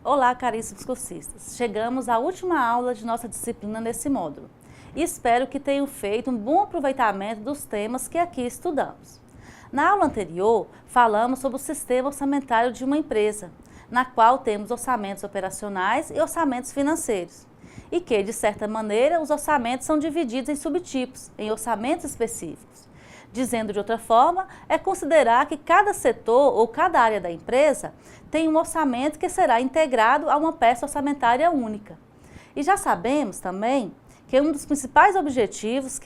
Olá, caríssimos cursistas! Chegamos à última aula de nossa disciplina nesse módulo e espero que tenham feito um bom aproveitamento dos temas que aqui estudamos. Na aula anterior, falamos sobre o sistema orçamentário de uma empresa, na qual temos orçamentos operacionais e orçamentos financeiros, e que, de certa maneira, os orçamentos são divididos em subtipos, em orçamentos específicos. Dizendo de outra forma, é considerar que cada setor ou cada área da empresa tem um orçamento que será integrado a uma peça orçamentária única. E já sabemos também que um dos principais objetivos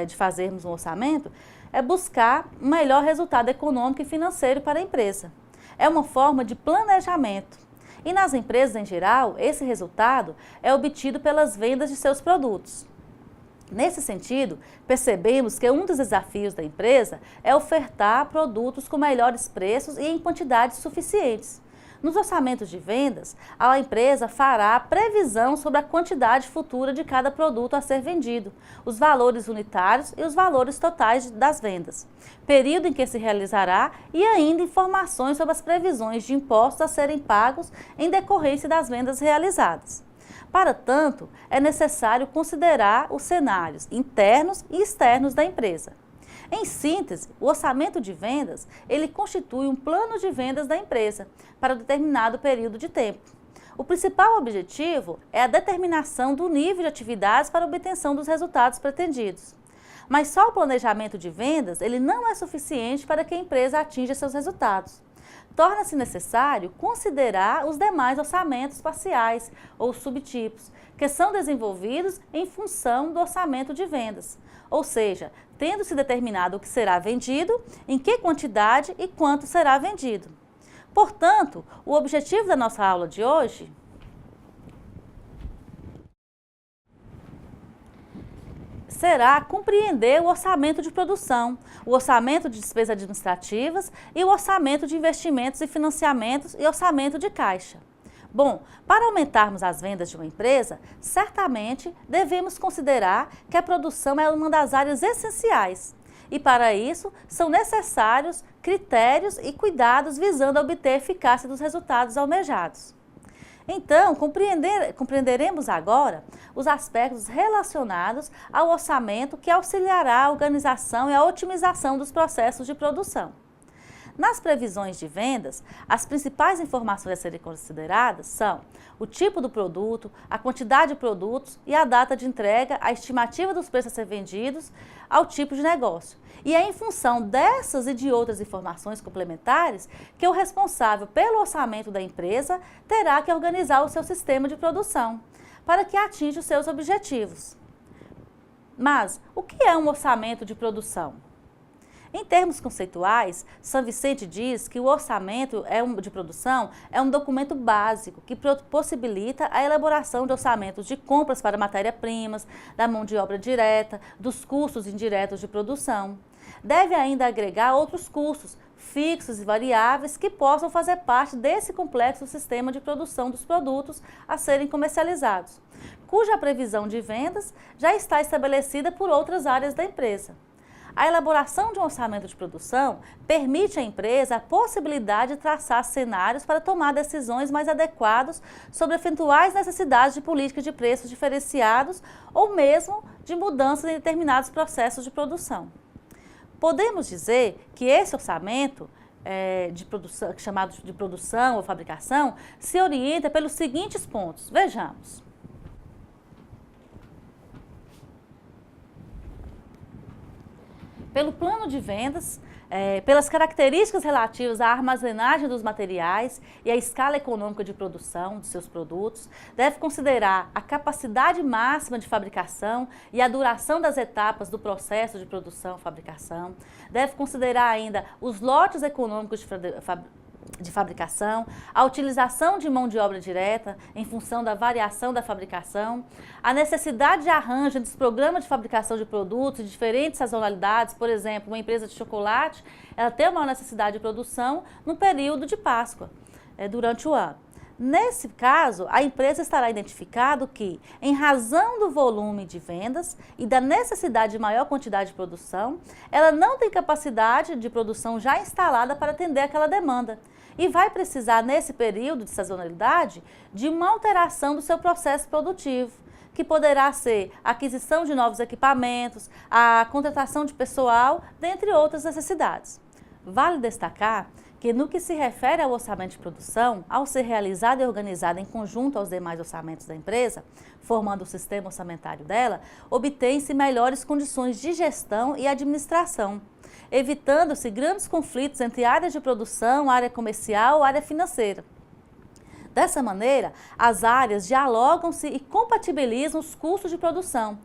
de fazermos um orçamento é buscar um melhor resultado econômico e financeiro para a empresa. É uma forma de planejamento. E nas empresas em geral, esse resultado é obtido pelas vendas de seus produtos. Nesse sentido, percebemos que um dos desafios da empresa é ofertar produtos com melhores preços e em quantidades suficientes. Nos orçamentos de vendas, a empresa fará previsão sobre a quantidade futura de cada produto a ser vendido, os valores unitários e os valores totais das vendas, período em que se realizará e ainda informações sobre as previsões de impostos a serem pagos em decorrência das vendas realizadas. Para tanto, é necessário considerar os cenários internos e externos da empresa. Em síntese, o orçamento de vendas, ele constitui um plano de vendas da empresa para determinado período de tempo. O principal objetivo é a determinação do nível de atividades para a obtenção dos resultados pretendidos. Mas só o planejamento de vendas, ele não é suficiente para que a empresa atinja seus resultados. Torna-se necessário considerar os demais orçamentos parciais ou subtipos, que são desenvolvidos em função do orçamento de vendas, ou seja, tendo-se determinado o que será vendido, em que quantidade e quanto será vendido. Portanto, o objetivo da nossa aula de hoje será compreender o orçamento de produção, o orçamento de despesas administrativas e o orçamento de investimentos e financiamentos e orçamento de caixa. Bom, para aumentarmos as vendas de uma empresa, certamente devemos considerar que a produção é uma das áreas essenciais. E para isso, são necessários critérios e cuidados visando a obter a eficácia dos resultados almejados. Então, compreenderemos agora os aspectos relacionados ao orçamento que auxiliará a organização e a otimização dos processos de produção. Nas previsões de vendas, as principais informações a serem consideradas são o tipo do produto, a quantidade de produtos e a data de entrega, a estimativa dos preços a ser vendidos ao tipo de negócio. E é em função dessas e de outras informações complementares que o responsável pelo orçamento da empresa terá que organizar o seu sistema de produção para que atinja os seus objetivos. Mas o que é um orçamento de produção? Em termos conceituais, São Vicente diz que o orçamento de produção é um documento básico que possibilita a elaboração de orçamentos de compras para matéria-primas, da mão de obra direta, dos custos indiretos de produção. Deve ainda agregar outros custos, fixos e variáveis, que possam fazer parte desse complexo sistema de produção dos produtos a serem comercializados, cuja previsão de vendas já está estabelecida por outras áreas da empresa. A elaboração de um orçamento de produção permite à empresa a possibilidade de traçar cenários para tomar decisões mais adequadas sobre eventuais necessidades de políticas de preços diferenciados ou mesmo de mudanças em determinados processos de produção. Podemos dizer que esse orçamento chamado de produção ou fabricação se orienta pelos seguintes pontos. Vejamos. Pelo plano de vendas, pelas características relativas à armazenagem dos materiais e à escala econômica de produção de seus produtos, deve considerar a capacidade máxima de fabricação e a duração das etapas do processo de produção e fabricação, deve considerar ainda os lotes econômicos de fabricação, a utilização de mão de obra direta em função da variação da fabricação, a necessidade de arranjo dos programas de fabricação de produtos de diferentes sazonalidades. Por exemplo, uma empresa de chocolate, ela tem uma necessidade de produção no período de Páscoa, durante o ano. Nesse caso, a empresa estará identificado que, em razão do volume de vendas e da necessidade de maior quantidade de produção, ela não tem capacidade de produção já instalada para atender aquela demanda. e vai precisar, nesse período de sazonalidade, de uma alteração do seu processo produtivo, que poderá ser a aquisição de novos equipamentos, a contratação de pessoal, dentre outras necessidades. Vale destacar que, no que se refere ao orçamento de produção, ao ser realizado e organizado em conjunto aos demais orçamentos da empresa, formando o sistema orçamentário dela, obtém-se melhores condições de gestão e administração, evitando-se grandes conflitos entre áreas de produção, área comercial ou área financeira. Dessa maneira, as áreas dialogam-se e compatibilizam os custos de produção,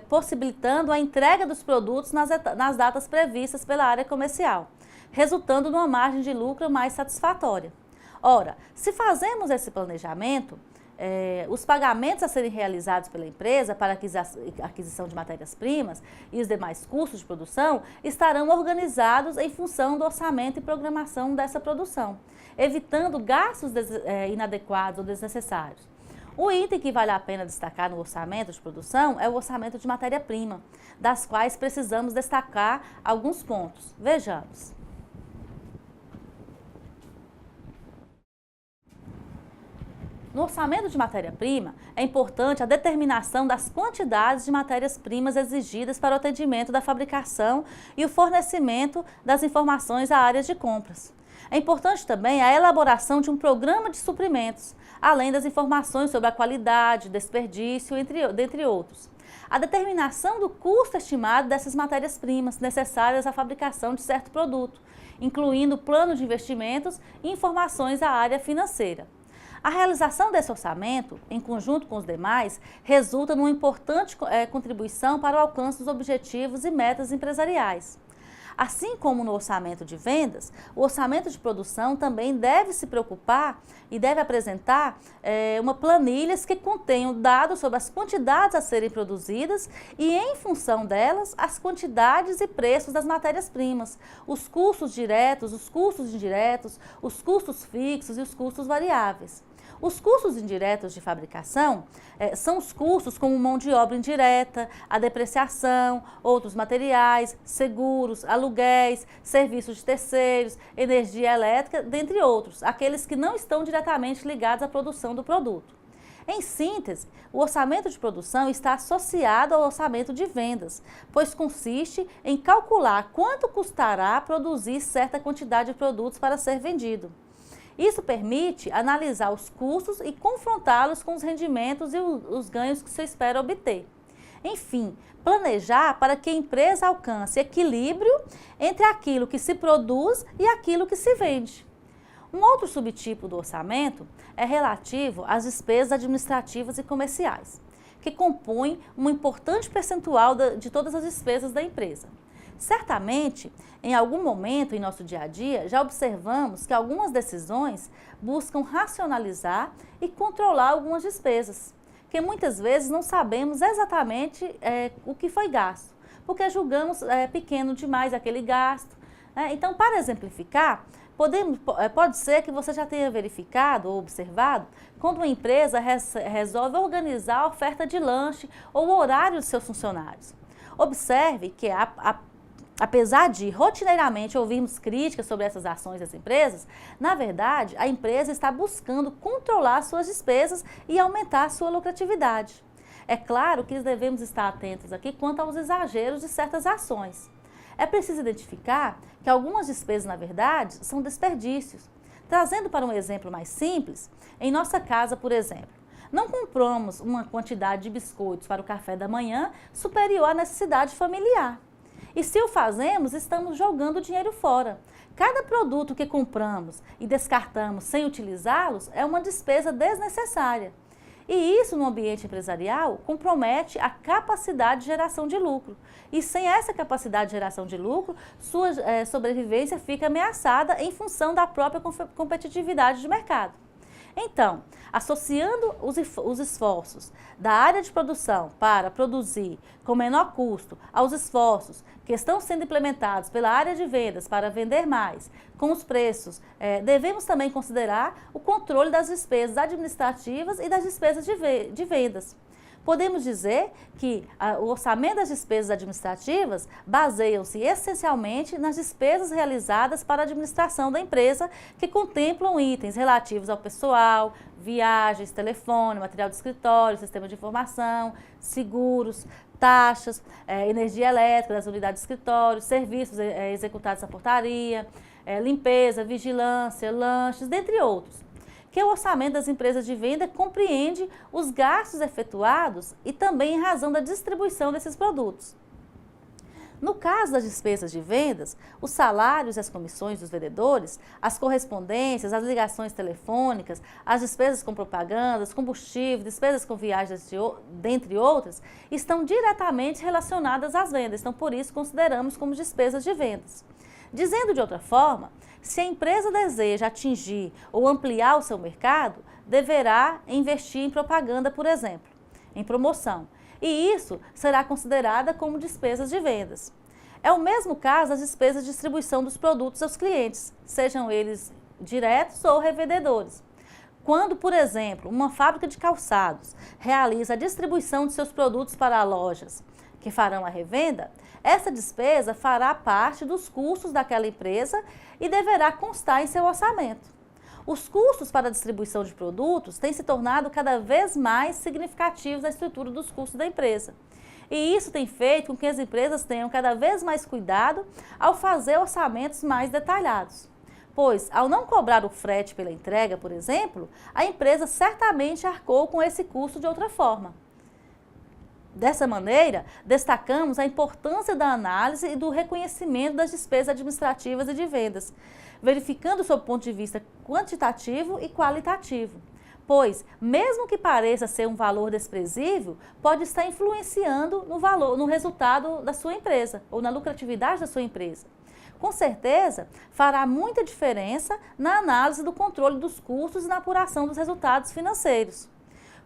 possibilitando a entrega dos produtos nas datas previstas pela área comercial, resultando numa margem de lucro mais satisfatória. Ora, se fazemos esse planejamento, os pagamentos a serem realizados pela empresa para aquisição de matérias-primas e os demais custos de produção estarão organizados em função do orçamento e programação dessa produção, evitando gastos inadequados ou desnecessários. O item que vale a pena destacar no orçamento de produção é o orçamento de matéria-prima, das quais precisamos destacar alguns pontos. Vejamos. No orçamento de matéria-prima, é importante a determinação das quantidades de matérias-primas exigidas para o atendimento da fabricação e o fornecimento das informações à área de compras. É importante também a elaboração de um programa de suprimentos, além das informações sobre a qualidade, desperdício, dentre outros. A determinação do custo estimado dessas matérias-primas necessárias à fabricação de certo produto, incluindo plano de investimentos e informações à área financeira. A realização desse orçamento, em conjunto com os demais, resulta numa importante contribuição para o alcance dos objetivos e metas empresariais. Assim como no orçamento de vendas, o orçamento de produção também deve se preocupar e deve apresentar uma planilha que contenha dados sobre as quantidades a serem produzidas e, em função delas, as quantidades e preços das matérias-primas, os custos diretos, os custos indiretos, os custos fixos e os custos variáveis. Os custos indiretos de fabricação são os custos como mão de obra indireta, a depreciação, outros materiais, seguros, aluguéis, serviços de terceiros, energia elétrica, dentre outros, aqueles que não estão diretamente ligados à produção do produto. Em síntese, o orçamento de produção está associado ao orçamento de vendas, pois consiste em calcular quanto custará produzir certa quantidade de produtos para ser vendido. Isso permite analisar os custos e confrontá-los com os rendimentos e os ganhos que se espera obter. Enfim, planejar para que a empresa alcance equilíbrio entre aquilo que se produz e aquilo que se vende. Um outro subtipo do orçamento é relativo às despesas administrativas e comerciais, que compõem um importante percentual de todas as despesas da empresa. Certamente, em algum momento em nosso dia a dia, já observamos que algumas decisões buscam racionalizar e controlar algumas despesas, que muitas vezes não sabemos exatamente o que foi gasto, porque julgamos pequeno demais aquele gasto. Então, para exemplificar, pode ser que você já tenha verificado ou observado quando uma empresa resolve organizar a oferta de lanche ou o horário de seus funcionários. Observe que apesar de rotineiramente ouvirmos críticas sobre essas ações das empresas, na verdade, a empresa está buscando controlar suas despesas e aumentar sua lucratividade. É claro que devemos estar atentos aqui quanto aos exageros de certas ações. É preciso identificar que algumas despesas, na verdade, são desperdícios. Trazendo para um exemplo mais simples, em nossa casa, por exemplo, não compramos uma quantidade de biscoitos para o café da manhã superior à necessidade familiar. E se o fazemos, estamos jogando dinheiro fora. Cada produto que compramos e descartamos sem utilizá-los é uma despesa desnecessária. E isso, no ambiente empresarial, compromete a capacidade de geração de lucro. E sem essa capacidade de geração de lucro, sua sobrevivência fica ameaçada em função da própria competitividade de mercado. Então, associando os esforços da área de produção para produzir com menor custo aos esforços que estão sendo implementados pela área de vendas para vender mais, com os preços, devemos também considerar o controle das despesas administrativas e das despesas de vendas. Podemos dizer que o orçamento das despesas administrativas baseiam-se essencialmente nas despesas realizadas para a administração da empresa, que contemplam itens relativos ao pessoal, viagens, telefone, material de escritório, sistema de informação, seguros, taxas, energia elétrica das unidades de escritório, serviços executados na portaria, limpeza, vigilância, lanches, dentre outros. Que o orçamento das empresas de venda compreende os gastos efetuados e também em razão da distribuição desses produtos. No caso das despesas de vendas, os salários e as comissões dos vendedores, as correspondências, as ligações telefônicas, as despesas com propagandas, combustível, despesas com viagens, dentre outras, estão diretamente relacionadas às vendas, então por isso consideramos como despesas de vendas. Dizendo de outra forma, se a empresa deseja atingir ou ampliar o seu mercado, deverá investir em propaganda, por exemplo, em promoção. E isso será considerada como despesas de vendas. É o mesmo caso das despesas de distribuição dos produtos aos clientes, sejam eles diretos ou revendedores. Quando, por exemplo, uma fábrica de calçados realiza a distribuição de seus produtos para lojas que farão a revenda, essa despesa fará parte dos custos daquela empresa e deverá constar em seu orçamento. Os custos para a distribuição de produtos têm se tornado cada vez mais significativos na estrutura dos custos da empresa. E isso tem feito com que as empresas tenham cada vez mais cuidado ao fazer orçamentos mais detalhados. Pois, ao não cobrar o frete pela entrega, por exemplo, a empresa certamente arcou com esse custo de outra forma. Dessa maneira, destacamos a importância da análise e do reconhecimento das despesas administrativas e de vendas, verificando sob o ponto de vista quantitativo e qualitativo. Pois, mesmo que pareça ser um valor desprezível, pode estar influenciando no resultado da sua empresa ou na lucratividade da sua empresa. Com certeza, fará muita diferença na análise do controle dos custos e na apuração dos resultados financeiros.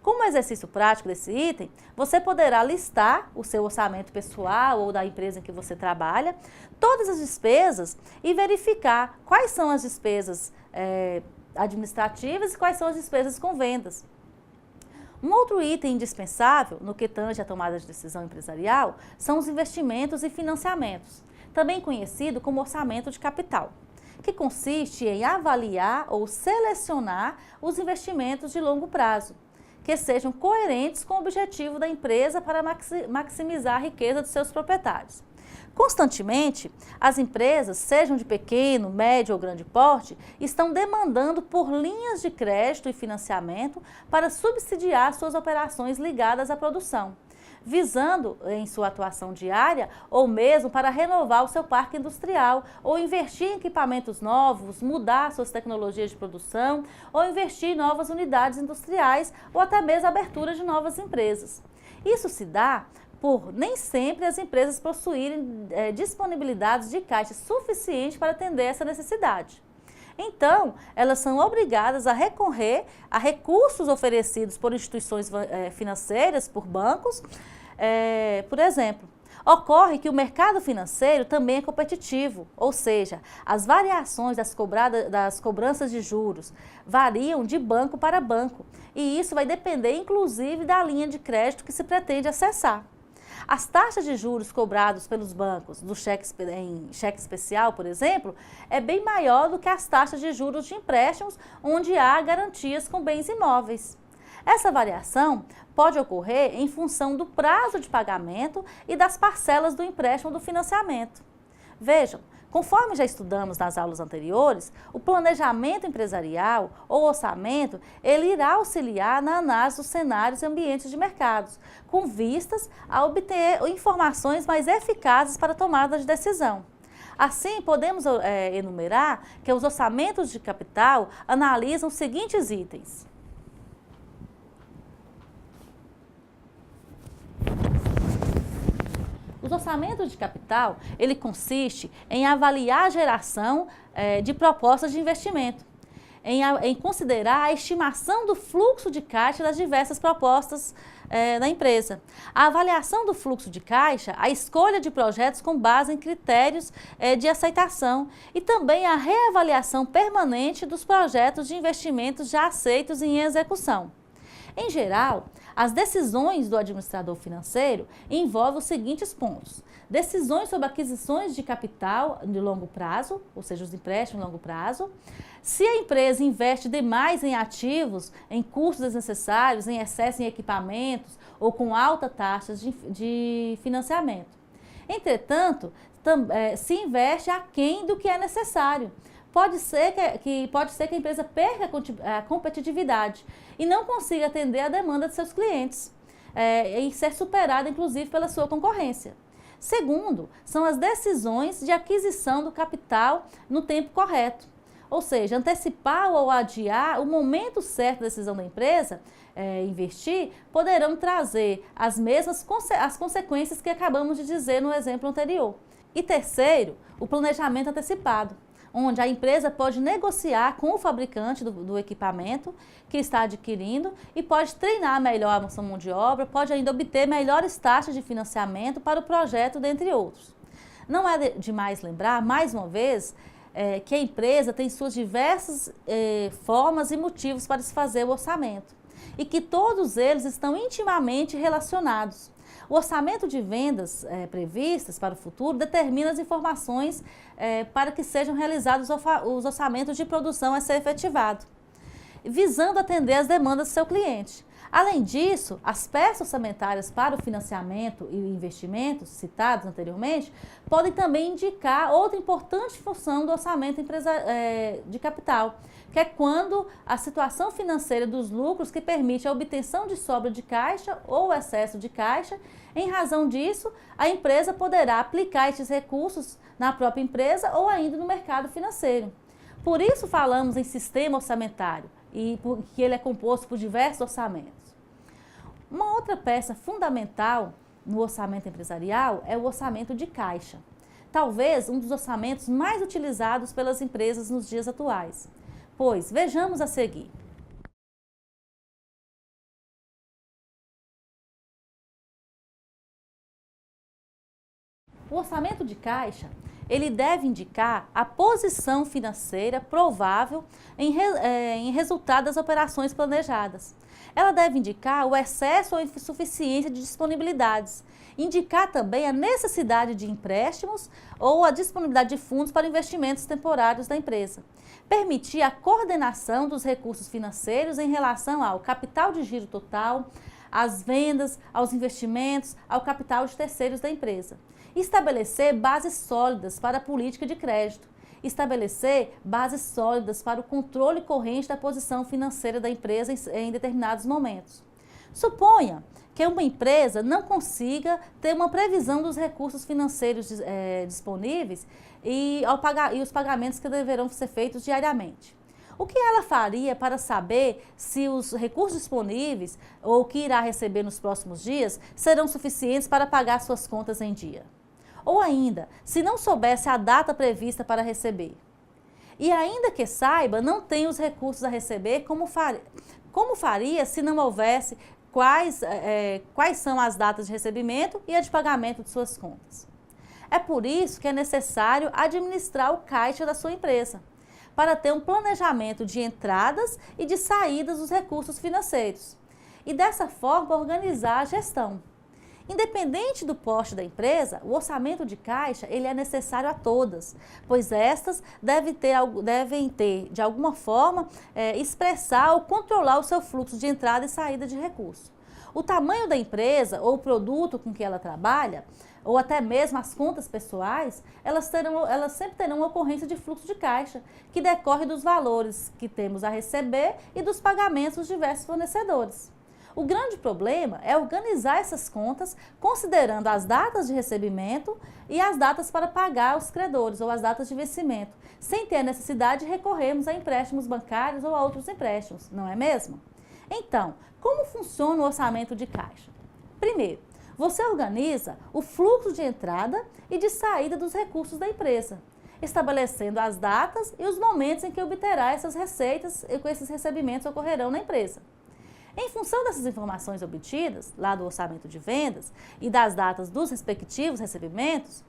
Como exercício prático desse item, você poderá listar o seu orçamento pessoal ou da empresa em que você trabalha, todas as despesas e verificar quais são as despesas administrativas e quais são as despesas com vendas. Um outro item indispensável no que tange a tomada de decisão empresarial são os investimentos e financiamentos, também conhecido como orçamento de capital, que consiste em avaliar ou selecionar os investimentos de longo prazo, que sejam coerentes com o objetivo da empresa para maximizar a riqueza dos seus proprietários. Constantemente, as empresas, sejam de pequeno, médio ou grande porte, estão demandando por linhas de crédito e financiamento para subsidiar suas operações ligadas à produção, visando em sua atuação diária ou mesmo para renovar o seu parque industrial ou investir em equipamentos novos, mudar suas tecnologias de produção ou investir em novas unidades industriais ou até mesmo a abertura de novas empresas. Isso se dá por nem sempre as empresas possuírem disponibilidades de caixa suficiente para atender essa necessidade. Então, elas são obrigadas a recorrer a recursos oferecidos por instituições financeiras, por bancos. Por exemplo, ocorre que o mercado financeiro também é competitivo, ou seja, as variações das cobranças de juros variam de banco para banco, e isso vai depender inclusive da linha de crédito que se pretende acessar. As taxas de juros cobrados pelos bancos em cheque especial, por exemplo, é bem maior do que as taxas de juros de empréstimos onde há garantias com bens imóveis. Essa variação pode ocorrer em função do prazo de pagamento e das parcelas do empréstimo do financiamento. Vejam, conforme já estudamos nas aulas anteriores, o planejamento empresarial ou orçamento, ele irá auxiliar na análise dos cenários e ambientes de mercados, com vistas a obter informações mais eficazes para a tomada de decisão. Assim, podemos enumerar que os orçamentos de capital analisam os seguintes itens. Os orçamentos de capital, ele consiste em avaliar a geração de propostas de investimento, em considerar a estimação do fluxo de caixa das diversas propostas da empresa. A avaliação do fluxo de caixa, a escolha de projetos com base em critérios de aceitação e também a reavaliação permanente dos projetos de investimentos já aceitos e em execução. Em geral, as decisões do administrador financeiro envolvem os seguintes pontos: decisões sobre aquisições de capital de longo prazo, ou seja, os empréstimos de longo prazo, se a empresa investe demais em ativos, em custos desnecessários, em excesso em equipamentos ou com altas taxas de financiamento. Entretanto, se investe aquém do que é necessário. Pode ser que a empresa perca a competitividade e não consiga atender a demanda de seus clientes e ser superada, inclusive, pela sua concorrência. Segundo, são as decisões de aquisição do capital no tempo correto. Ou seja, antecipar ou adiar o momento certo da decisão da empresa investir, poderão trazer as mesmas as consequências que acabamos de dizer no exemplo anterior. E terceiro, o planejamento antecipado, onde a empresa pode negociar com o fabricante do equipamento que está adquirindo e pode treinar melhor a sua mão de obra, pode ainda obter melhores taxas de financiamento para o projeto, dentre outros. Não é demais lembrar, mais uma vez, que a empresa tem suas diversas formas e motivos para se fazer o orçamento e que todos eles estão intimamente relacionados. O orçamento de vendas previstas para o futuro determina as informações para que sejam realizados os orçamentos de produção a ser efetivado, visando atender às demandas do seu cliente. Além disso, as peças orçamentárias para o financiamento e investimentos citados anteriormente podem também indicar outra importante função do orçamento de capital, que é quando a situação financeira dos lucros que permite a obtenção de sobra de caixa ou excesso de caixa. Em razão disso, a empresa poderá aplicar estes recursos na própria empresa ou ainda no mercado financeiro. Por isso falamos em sistema orçamentário e que ele é composto por diversos orçamentos. Uma outra peça fundamental no orçamento empresarial é o orçamento de caixa. Talvez um dos orçamentos mais utilizados pelas empresas nos dias atuais. Pois, vejamos a seguir. O orçamento de caixa, ele deve indicar a posição financeira provável em resultado das operações planejadas. Ela deve indicar o excesso ou insuficiência de disponibilidades, indicar também a necessidade de empréstimos ou a disponibilidade de fundos para investimentos temporários da empresa. Permitir a coordenação dos recursos financeiros em relação ao capital de giro total, às vendas, aos investimentos, ao capital de terceiros da empresa. Estabelecer bases sólidas para a política de crédito. Estabelecer bases sólidas para o controle corrente da posição financeira da empresa em determinados momentos. Suponha que uma empresa não consiga ter uma previsão dos recursos financeiros disponíveis e os pagamentos que deverão ser feitos diariamente. O que ela faria para saber se os recursos disponíveis ou o que irá receber nos próximos dias serão suficientes para pagar suas contas em dia? Ou ainda, se não soubesse a data prevista para receber? E ainda que saiba, não tem os recursos a receber, como faria se não houvesse quais são as datas de recebimento e a de pagamento de suas contas? É por isso que é necessário administrar o caixa da sua empresa, para ter um planejamento de entradas e de saídas dos recursos financeiros e dessa forma organizar a gestão. Independente do porte da empresa, o orçamento de caixa ele é necessário a todas, pois estas devem ter de alguma forma, expressar ou controlar o seu fluxo de entrada e saída de recursos. O tamanho da empresa ou o produto com que ela trabalha, ou até mesmo as contas pessoais, elas sempre terão uma ocorrência de fluxo de caixa, que decorre dos valores que temos a receber e dos pagamentos dos diversos fornecedores. O grande problema é organizar essas contas considerando as datas de recebimento e as datas para pagar os credores ou as datas de vencimento, sem ter a necessidade de recorrermos a empréstimos bancários ou a outros empréstimos, não é mesmo? Então, como funciona o orçamento de caixa? Primeiro, você organiza o fluxo de entrada e de saída dos recursos da empresa, estabelecendo as datas e os momentos em que obterá essas receitas e que esses recebimentos ocorrerão na empresa. Em função dessas informações obtidas, lá do orçamento de vendas e das datas dos respectivos recebimentos,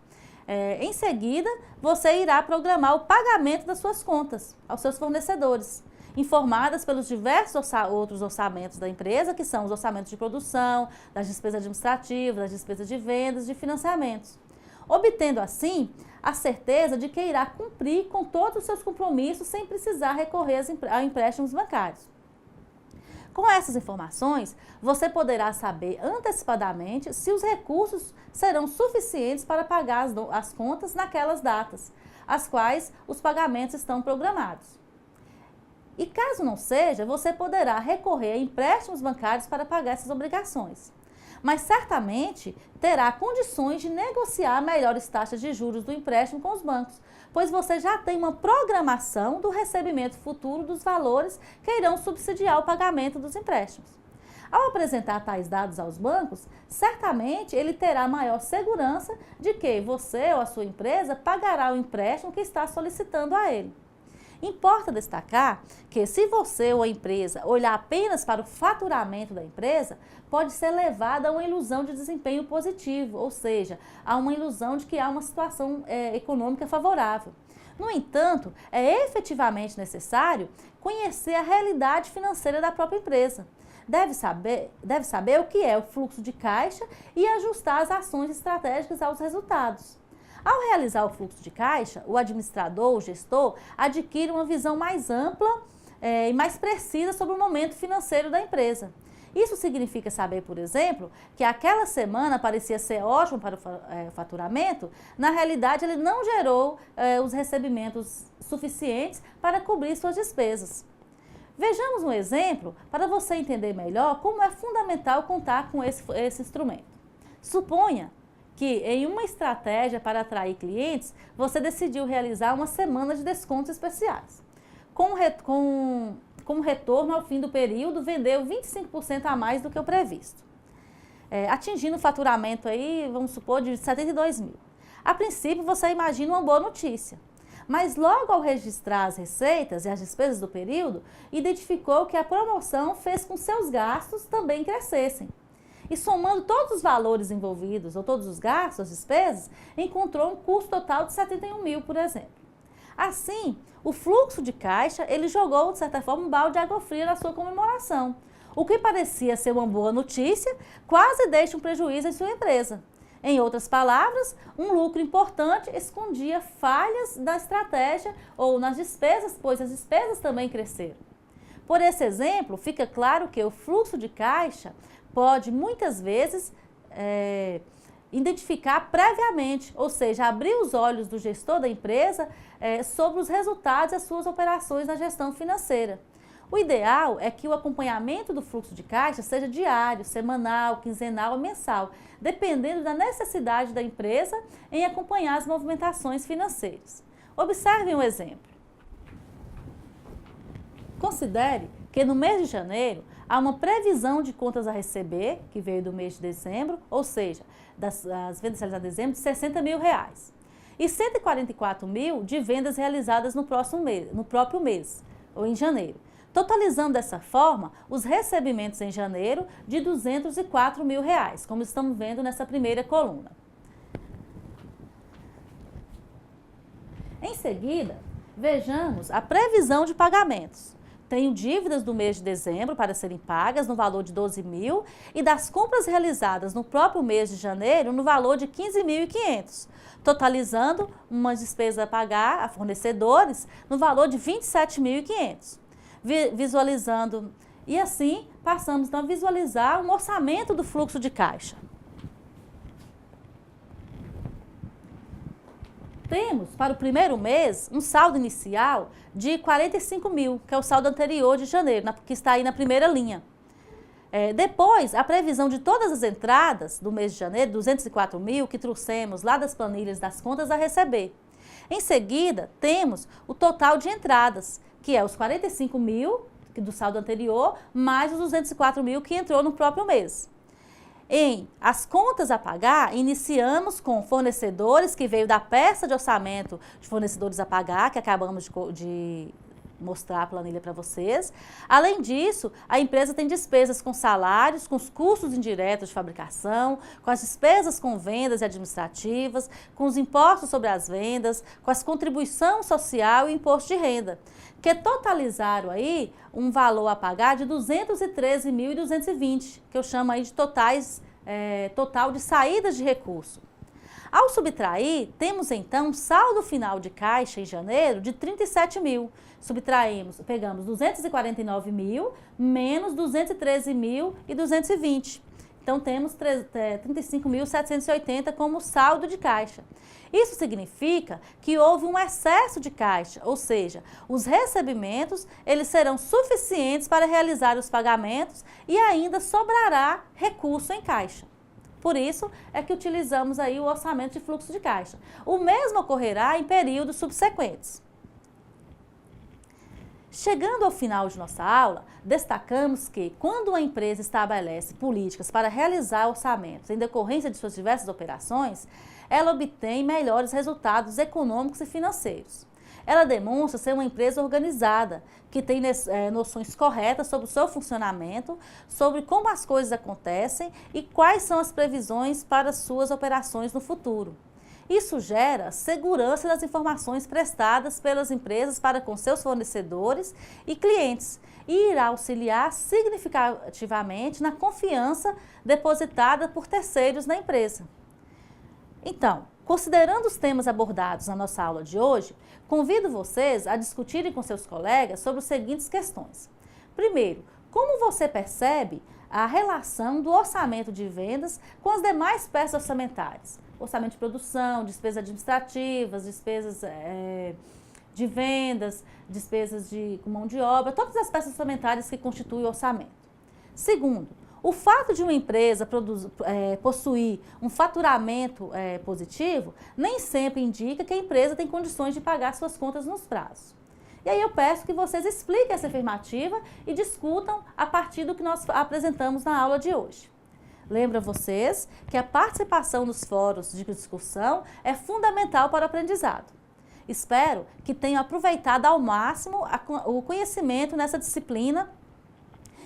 em seguida, você irá programar o pagamento das suas contas aos seus fornecedores. informadas pelos diversos outros orçamentos da empresa, que são os orçamentos de produção, das despesas administrativas, das despesas de vendas, de financiamentos. Obtendo assim a certeza de que irá cumprir com todos os seus compromissos sem precisar recorrer a empréstimos bancários. Com essas informações, você poderá saber antecipadamente se os recursos serão suficientes para pagar as contas naquelas datas, as quais os pagamentos estão programados. E caso não seja, você poderá recorrer a empréstimos bancários para pagar essas obrigações. Mas certamente terá condições de negociar melhores taxas de juros do empréstimo com os bancos, pois você já tem uma programação do recebimento futuro dos valores que irão subsidiar o pagamento dos empréstimos. Ao apresentar tais dados aos bancos, certamente ele terá maior segurança de que você ou a sua empresa pagará o empréstimo que está solicitando a ele. Importa destacar que se você ou a empresa olhar apenas para o faturamento da empresa, pode ser levada a uma ilusão de desempenho positivo, ou seja, a uma ilusão de que há uma situação econômica favorável. No entanto, é efetivamente necessário conhecer a realidade financeira da própria empresa. Deve saber o que é o fluxo de caixa e ajustar as ações estratégicas aos resultados. Ao realizar o fluxo de caixa, o administrador, o gestor, adquire uma visão mais ampla e mais precisa sobre o momento financeiro da empresa. Isso significa saber, por exemplo, que aquela semana parecia ser ótimo para o faturamento, na realidade ele não gerou os recebimentos suficientes para cobrir suas despesas. Vejamos um exemplo para você entender melhor como é fundamental contar com esse instrumento. Suponha que em uma estratégia para atrair clientes, você decidiu realizar uma semana de descontos especiais. Com retorno ao fim do período, vendeu 25% a mais do que o previsto, atingindo o faturamento aí, vamos supor, de 72 mil. A princípio, você imagina uma boa notícia, mas logo ao registrar as receitas e as despesas do período, identificou que a promoção fez com que seus gastos também crescessem. E somando todos os valores envolvidos, ou todos os gastos, as despesas, encontrou um custo total de 71 mil, por exemplo. Assim, o fluxo de caixa, ele jogou, de certa forma, um balde de água fria na sua comemoração. O que parecia ser uma boa notícia, quase deixa um prejuízo em sua empresa. Em outras palavras, um lucro importante escondia falhas da estratégia ou nas despesas, pois as despesas também cresceram. Por esse exemplo, fica claro que o fluxo de caixa pode, muitas vezes, identificar previamente, ou seja, abrir os olhos do gestor da empresa sobre os resultados das suas operações na gestão financeira. O ideal é que o acompanhamento do fluxo de caixa seja diário, semanal, quinzenal ou mensal, dependendo da necessidade da empresa em acompanhar as movimentações financeiras. Observe um exemplo. Considere que no mês de janeiro há uma previsão de contas a receber, que veio do mês de dezembro, ou seja, das vendas realizadas em dezembro, de 60 mil reais. E 144 mil de vendas realizadas no próprio mês, ou em janeiro. Totalizando dessa forma os recebimentos em janeiro de 204 mil reais, como estamos vendo nessa primeira coluna. Em seguida, vejamos a previsão de pagamentos. Tenho dívidas do mês de dezembro para serem pagas no valor de 12 mil e das compras realizadas no próprio mês de janeiro no valor de 15.500, totalizando uma despesa a pagar a fornecedores no valor de 27.500. Visualizando, e assim passamos então a visualizar um orçamento do fluxo de caixa. Temos para o primeiro mês um saldo inicial de 45 mil, que é o saldo anterior de janeiro, que está aí na primeira linha. Depois, a previsão de todas as entradas do mês de janeiro, 204 mil, que trouxemos lá das planilhas das contas a receber. Em seguida, temos o total de entradas, que é os 45 mil do saldo anterior, mais os 204 mil que entrou no próprio mês. Em as contas a pagar, iniciamos com fornecedores, que veio da peça de orçamento de fornecedores a pagar, que acabamos de mostrar a planilha para vocês. Além disso, a empresa tem despesas com salários, com os custos indiretos de fabricação, com as despesas com vendas e administrativas, com os impostos sobre as vendas, com as contribuição social e imposto de renda, que totalizaram aí um valor a pagar de 213.220, que eu chamo aí de total de saídas de recurso. Ao subtrair, temos então um saldo final de caixa em janeiro de 37 mil. Pegamos 249 mil menos 213.220. Então temos 35.780 como saldo de caixa. Isso significa que houve um excesso de caixa, ou seja, os recebimentos eles serão suficientes para realizar os pagamentos e ainda sobrará recurso em caixa. Por isso é que utilizamos aí o orçamento de fluxo de caixa. O mesmo ocorrerá em períodos subsequentes. Chegando ao final de nossa aula, destacamos que quando uma empresa estabelece políticas para realizar orçamentos em decorrência de suas diversas operações, ela obtém melhores resultados econômicos e financeiros. Ela demonstra ser uma empresa organizada, que tem noções corretas sobre o seu funcionamento, sobre como as coisas acontecem e quais são as previsões para suas operações no futuro. Isso gera segurança das informações prestadas pelas empresas para com seus fornecedores e clientes e irá auxiliar significativamente na confiança depositada por terceiros na empresa. Então, considerando os temas abordados na nossa aula de hoje, convido vocês a discutirem com seus colegas sobre as seguintes questões. Primeiro, como você percebe a relação do orçamento de vendas com as demais peças orçamentárias? Orçamento de produção, despesas administrativas, despesas de vendas, despesas com mão de obra, todas as peças orçamentárias que constituem o orçamento. Segundo, o fato de uma empresa possuir um faturamento positivo nem sempre indica que a empresa tem condições de pagar suas contas nos prazos. E aí eu peço que vocês expliquem essa afirmativa e discutam a partir do que nós apresentamos na aula de hoje. Lembro a vocês que a participação nos fóruns de discussão é fundamental para o aprendizado. Espero que tenham aproveitado ao máximo o conhecimento nessa disciplina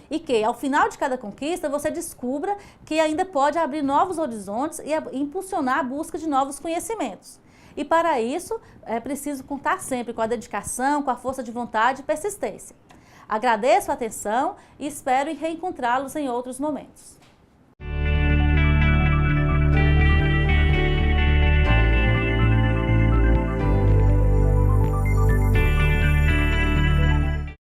e que, ao final de cada conquista, você descubra que ainda pode abrir novos horizontes e impulsionar a busca de novos conhecimentos. E para isso, é preciso contar sempre com a dedicação, com a força de vontade e persistência. Agradeço a atenção e espero reencontrá-los em outros momentos.